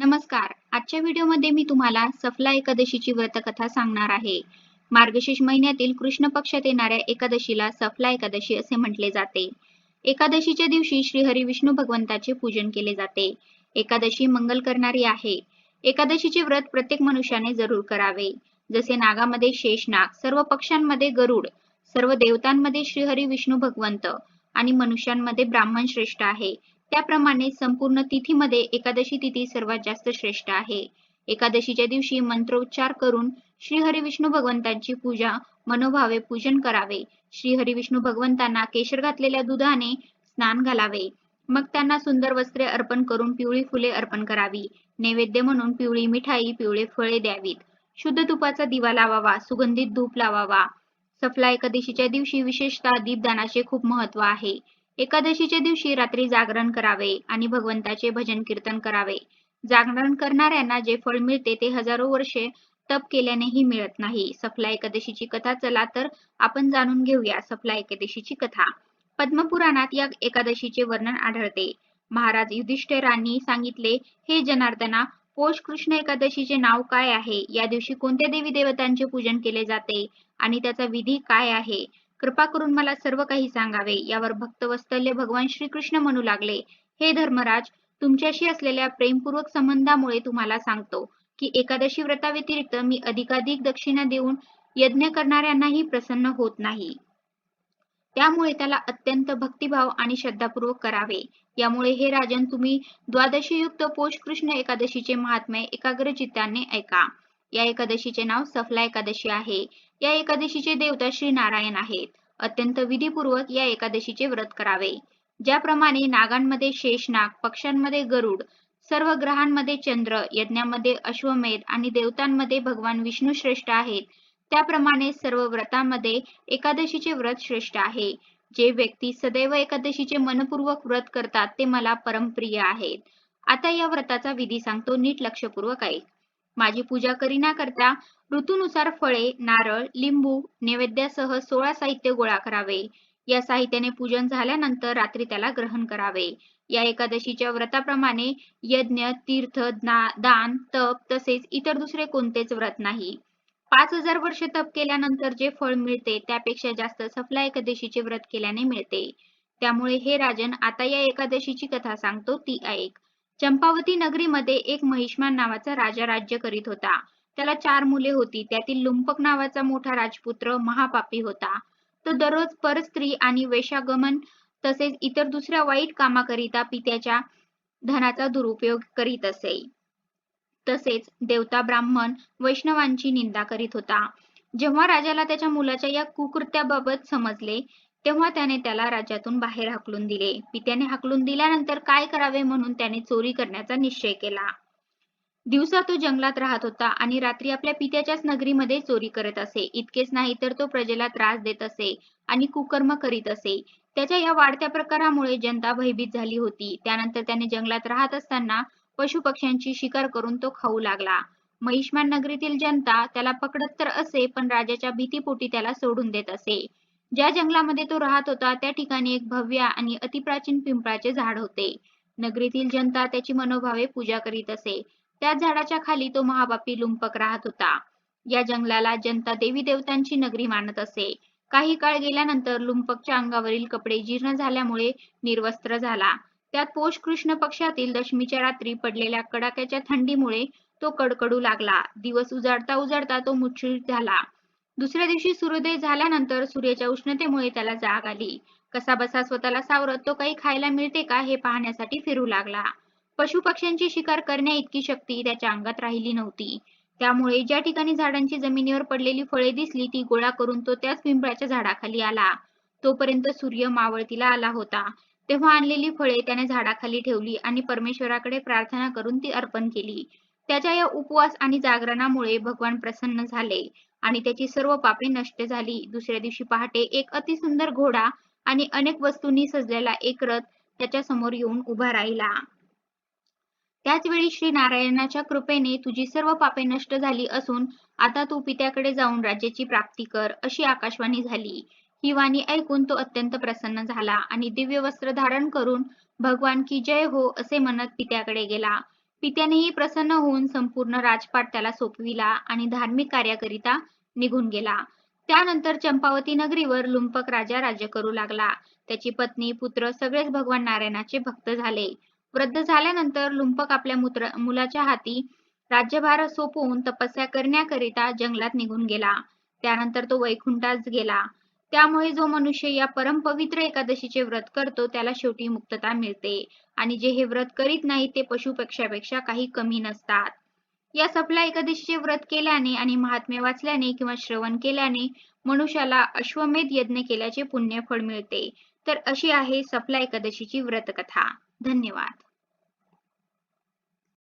नमस्कार. आजच्या व्हिडिओमध्ये मी तुम्हाला सफला एकादशीची व्रतकथा सांगणार आहे. मार्गशीर्ष महिन्यातील कृष्ण पक्षात येणाऱ्या एकादशीला सफला एकादशी असे म्हटले जाते. एकादशीच्या दिवशी श्रीहरी विष्णू भगवंताचे पूजन केले जाते. एकादशी मंगल करणारी आहे. एकादशीचे व्रत प्रत्येक मनुष्याने जरूर करावे. जसे नागामध्ये शेषनाग, सर्व पक्ष्यांमध्ये गरुड, सर्व देवतांमध्ये श्रीहरी विष्णू भगवंत आणि मनुष्यांमध्ये ब्राह्मण श्रेष्ठ आहे. त्याप्रमाणे संपूर्ण तिथीमध्ये एकादशी तिथी सर्वात जास्त श्रेष्ठ आहे. एकादशीच्या दिवशी मंत्रोच्चार करून श्रीहरी विष्णू भगवंतांची पूजा मनोभावे पूजन करावे. श्रीहरी विष्णू भगवंतांना केशर घातलेल्या दुधाने स्नान घालावे. मग त्यांना सुंदर वस्त्रे अर्पण करून पिवळी फुले अर्पण करावी. नैवेद्य म्हणून पिवळी मिठाई, पिवळे फळे द्यावीत. शुद्ध तुपाचा दिवा लावावा. सुगंधित धूप लावावा. सफला एकादशीच्या दिवशी विशेषतः दीपदानाचे खूप महत्त्व आहे. एकादशीच्या दिवशी रात्री जागरण करावे आणि भगवंताचे भजन कीर्तन करावे. जागरण करणाऱ्यांना जे फळ मिळते ते हजारो वर्षे तप केल्यानेही मिळत नाही. सफला एकादशीची कथा चला तर आपण जाणून घेऊया सफला एकादशीची कथा. पद्मपुराणात या एकादशीचे वर्णन आढळते. महाराज युधिष्ठिरांनी सांगितले, हे जनार्दना, पौष कृष्ण एकादशीचे नाव काय आहे? या दिवशी कोणत्या देवी देवतांचे पूजन केले जाते आणि त्याचा विधी काय आहे? कृपा करून मला सर्व काही सांगावे. यावर भक्तवत्सल भगवान श्रीकृष्ण म्हणू लागले, हे धर्मराज, तुमच्याशी असलेल्या प्रेमपूर्वक संबंधामुळे तुम्हाला सांगतो की एकादशी व्रताव्यतिरिक्त मी अधिकाधिक दक्षिणा देऊन यज्ञ करणाऱ्यांनाही प्रसन्न होत नाही. त्यामुळे त्याला अत्यंत भक्तिभाव आणि श्रद्धापूर्वक करावे. यामुळे हे राजन, तुम्ही द्वादशीयुक्त पौष कृष्ण एकादशीचे महात्म्य एकाग्र चित्ताने ऐका. या एकादशीचे नाव सफला एकादशी आहे. या एकादशीचे देवता श्री नारायण आहेत. अत्यंत विधीपूर्वक या एकादशीचे व्रत करावे. ज्याप्रमाणे नागांमध्ये शेषनाग, पक्ष्यांमध्ये गरुड, सर्व ग्रहांमध्ये चंद्र, यज्ञामध्ये अश्वमेध आणि देवतांमध्ये भगवान विष्णू श्रेष्ठ आहेत, त्याप्रमाणे सर्व व्रतांमध्ये एकादशीचे व्रत श्रेष्ठ आहे. जे व्यक्ती सदैव एकादशीचे मनपूर्वक व्रत करतात ते मला परमप्रिय आहेत. आता या व्रताचा विधी सांगतो, नीट लक्षपूर्वक ऐक. माझी पूजा करिण्याकरता ऋतूनुसार फळे, नारळ, लिंबू नैवेद्यासह 16 साहित्य गोळा करावे. या साहित्याने पूजन झाल्यानंतर रात्री त्याला ग्रहण करावे. या एकादशीच्या व्रताप्रमाणे यज्ञ, तीर्थ, दान, तप तसेच इतर दुसरे कोणतेच व्रत नाही. 5000 वर्ष तप केल्यानंतर जे फळ मिळते त्यापेक्षा जास्त सफला एकादशीचे व्रत केल्याने मिळते. त्यामुळे हे राजन, आता या एकादशीची कथा सांगतो, ती ऐक. चंपावती नगरीमध्ये एक महिष्मान नावाचा राजा राज्य करीत होता. त्याला 4 मुले होती. त्यातील लुंपक नावाचा मोठा राजपुत्र महापापी होता. तो दररोज परस्त्री आणि वेश्यागमन तसेच इतर दुसऱ्या वाईट कामाकरिता पित्याच्या धनाचा दुरुपयोग करीत असे. तसेच देवता, ब्राह्मण, वैष्णवांची निंदा करीत होता. जेव्हा राजाला त्याच्या मुलाच्या या कुकृत्याबाबत समजले, तेव्हा त्याने त्याला राज्यातून बाहेर हाकलून दिले. पित्याने हाकलून दिल्यानंतर काय करावे म्हणून त्याने चोरी करण्याचा निश्चय केला. दिवसा तो जंगलात राहत होता आणि रात्री आपल्या पित्याच्याच नगरीमध्ये चोरी करत असे. इतकेच नाही तर तो प्रजेला त्रास देत असे आणि कुकर्म करीत असे. त्याच्या या वाढत्या प्रकारामुळे जनता भयभीत झाली होती. त्यानंतर त्याने जंगलात राहत असताना पशुपक्ष्यांची शिकार करून तो खाऊ लागला. महिष्मान नगरीतील जनता त्याला पकडत तर असे, पण राजाच्या भीतीपोटी त्याला सोडून देत असे. ज्या जंगलामध्ये तो राहत होता त्या ठिकाणी एक भव्य आणि अतिप्राचीन पिंपळाचे झाड होते. नगरीतील जनता त्याची मनोभावे पूजा करीत असे. त्याच झाडाच्या खाली तो महापापी लुंपक राहत होता. या जंगलाला जनता देवी देवतांची नगरी मानत असे. काही काळ गेल्यानंतर लुंपकच्या अंगावरील कपडे जीर्ण झाल्यामुळे निर्वस्त्र झाला. त्यात पौष कृष्ण पक्षातील दशमीच्या रात्री पडलेल्या कडाक्याच्या थंडीमुळे तो कडकडू लागला. दिवस उजाडता उजाडता तो मूर्छित झाला. दुसऱ्या दिवशी सूर्योदय झाल्यानंतर सूर्याच्या उष्णतेमुळे त्याला जाग आली. कसाबसा स्वतःला सावरत तो काही खायला मिळते का हे पाहण्यासाठी फिरू लागला. पशुपक्ष्यांची शिकार करण्या इतकी शक्ती त्याच्या अंगात राहिली नव्हती. त्यामुळे ज्या ठिकाणी झाडांची जमिनीवर पडलेली फळे दिसली ती गोळा करून तो त्याच पिंपळाच्या झाडाखाली आला. तोपर्यंत सूर्य मावळतीला आला होता. तेव्हा आणलेली फळे त्याने झाडाखाली ठेवली आणि परमेश्वराकडे प्रार्थना करून ती अर्पण केली. त्याच्या या उपवास आणि जागरणामुळे भगवान प्रसन्न झाले आणि त्याची सर्व पापे नष्ट झाली. दुसऱ्या दिवशी पहाटे एक अतिसुंदर घोडा आणि अनेक वस्तूंनी सजलेला एक रथ त्याच्या समोर येऊन उभा राहिला. त्याच वेळी श्री नारायणाच्या कृपेने तुझी सर्व पापे नष्ट झाली असून आता तू पित्याकडे जाऊन राज्याची प्राप्ती कर, अशी आकाशवाणी झाली. ही वाणी ऐकून तो अत्यंत प्रसन्न झाला आणि दिव्य वस्त्र धारण करून भगवान की जय हो असे म्हणत पित्याकडे गेला. पित्यानेही प्रसन्न होऊन संपूर्ण राजपाट त्याला सोपविला आणि धार्मिक कार्याकरिता निघून गेला. त्यानंतर चंपावती नगरीवर लुंपक राजा राज्य करू लागला. त्याची पत्नी, पुत्र सगळेच भगवान नारायणाचे भक्त झाले. वृद्ध झाल्यानंतर लुंपक आपल्या मुलाच्या हाती राज्यभार सोपवून तपस्या करण्याकरिता जंगलात निघून गेला. त्यानंतर तो वैकुंठास गेला. त्यामुळे जो मनुष्य या परमपवित्र एकादशीचे व्रत करतो त्याला शेवटी मुक्तता मिळते आणि जे हे व्रत करीत नाही ते पशुपक्ष्यापेक्षा काही कमी नसतात. या सफला एकादशीचे व्रत केल्याने आणि महात्म्य वाचल्याने किंवा श्रवण केल्याने मनुष्याला अश्वमेध यज्ञ केल्याचे पुण्यफळ मिळते. तर अशी आहे सफला एकादशीची व्रतकथा. धन्यवाद.